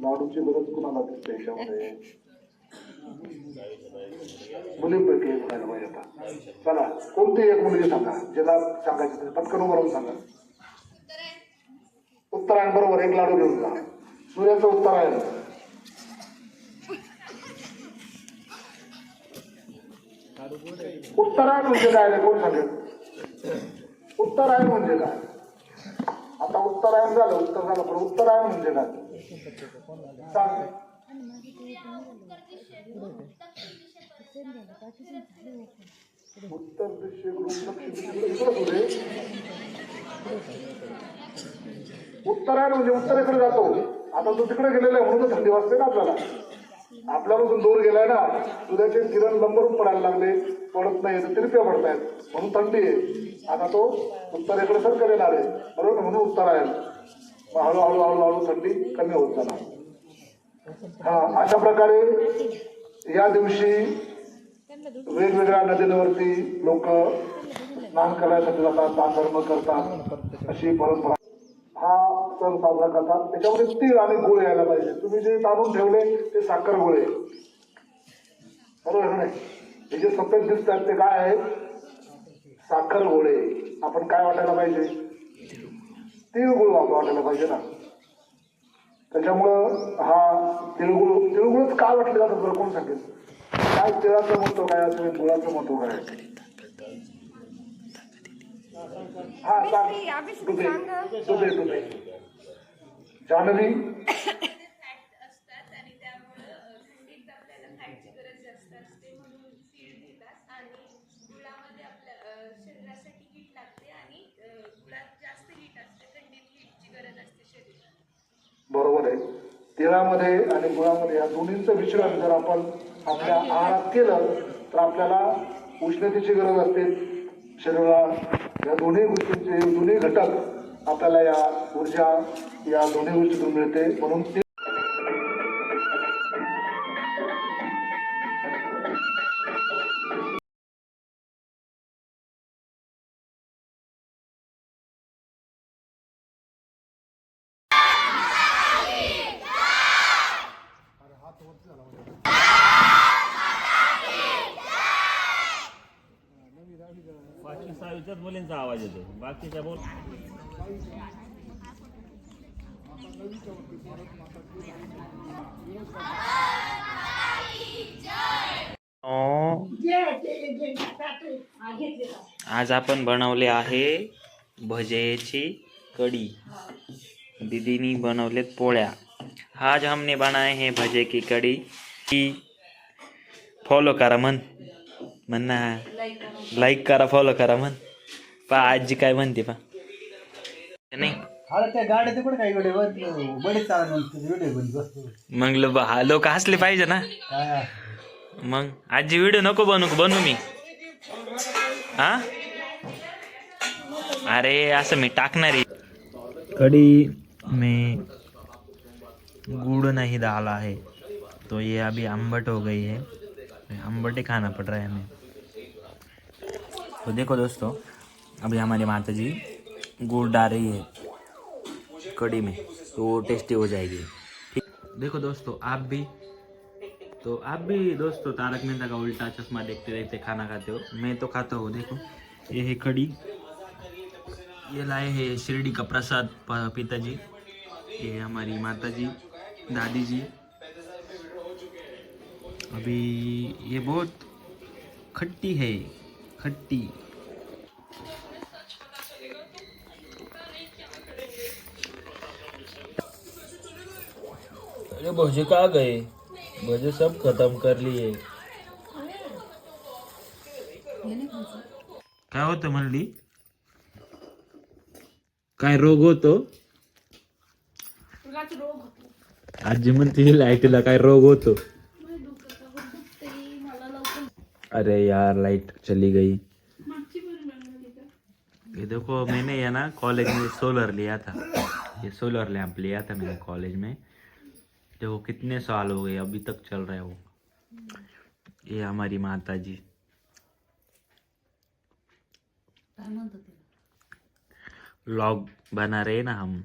लाडूची गरज कुणाला दिसते याच्यामध्ये? मुलींपैकी एक व्हायला पाहिजे. आता चला कोणती एक मुलगी सांगा ज्याला सांगायचं पटकन उभारून सांगा. उत्तरायण बरोबर, एक लाडू घेऊन जा. सूर्याचं उत्तरायण. उत्तरायण म्हणजे काय कोण सांगेल? उत्तरायण म्हणजे काय? आता उत्तरायण झालं, उत्तर झालं, पण उत्तरायण म्हणजे काय सांग. उत्तर उत्तरायण म्हणजे उत्तरेकडे जातो. आता तो तिकडे गेलेला आहे म्हणून थंडी वाजते ना आपल्याला. आपल्यापासून दूर गेलाय ना, सूर्याचे किरण लंबरून पडायला लागले, पडत नाही तर तिरप्या पडतायत म्हणून थंडी आहे. आता तो उत्तरेकडे सर येणार आहे बरोबर, म्हणून उत्तरायण. मग हळूहळू हळूहळू थंडी कमी होत जाणार. हा, अशा प्रकारे या दिवशी वेगवेगळ्या नद्यांवरती लोक स्नान करायसाठी जातात, दान धर्म करतात, अशी परंपरा हा सण साजरा करतात. त्याच्यामध्ये तीळ आणि गुळ यायला पाहिजे. तुम्ही जे तांदूळ ठेवले ते साखर गुळ आहे बरोबर नाही? हे जे सफेद दिसतात ते काय आहे? साखर गुळ आहे. आपण काय वाटायला पाहिजे? तीळ गुळ वाटायला पाहिजे ना. त्याच्यामुळं हा तिळगुळच काय वाटले जातं बरं कोण सांगेल? काय तिळाचं महत्व काय असेल, गुळाचं महत्व काय? हा सांग. तुझे जानवी बरोबर आहे. तिळामध्ये आणि गुळामध्ये या दोन्हींचं मिश्रण जर आपण आपल्या आहारात केलं तर आपल्याला उष्णतेची गरज असते शरीराला. या दोन्ही गोष्टींचे दोन्ही घटक आपल्याला या ऊर्जा या दोन्ही गोष्टीतून मिळते. म्हणून बाकी सावीच्याच मुलींचा आवाज येतो, बाकीच्या बोल. आज आपण बनवले आहे भजेची कड़ी. दीदीनी बनवलेत पोळ्या. आज हमने बनाए हैं भजे की कड़ी. की फॉलो करा म्हणा, लाईक करा, फॉलो करा म्हण. पा आजी काय म्हणते पा नाही. मग लोक हसले पाहिजे ना. मग आजी व्हिडिओ नको बनवू मी. हा अरे असं मी टाकणार आहे. कड़ी में गुड़ नहीं डाला है तो ये अभी अम्बट हो गई है. अम्बट ही खाना पड़ रहा है हमें. तो देखो दोस्तों, अभी हमारी माता जी गुड़ डाल रही है कड़ी में, तो वो टेस्टी हो जाएगी. ठीक, देखो दोस्तों आप भी दोस्तों तारक मेहता का उल्टा चश्मा देखते देखते खाना खाते हो. मैं तो खाता हूँ. देखो ये है कड़ी. ये लाए है शिरडी का प्रसाद पिताजी. ये हमारी माता जी, दादी जी. अभी ये बहुत खट्टी है, खट्टी. अरे भजे कहाँ गए? भजे सब खत्म कर लिए. काय होतं म्हणली? काय रोग होतो? आजी म्हणते लाईटला काय रोग होतो? अरे यार लाइट चली गई. ये देखो मैंने ये ना कॉलेज में सोलर लिया था. ये सोलर लैंप लिया था मैंने कॉलेज में. देखो कितने साल हो गए अभी तक चल रहा है वो. ये हमारी माता जी. व्लॉग बना रहे ना हम.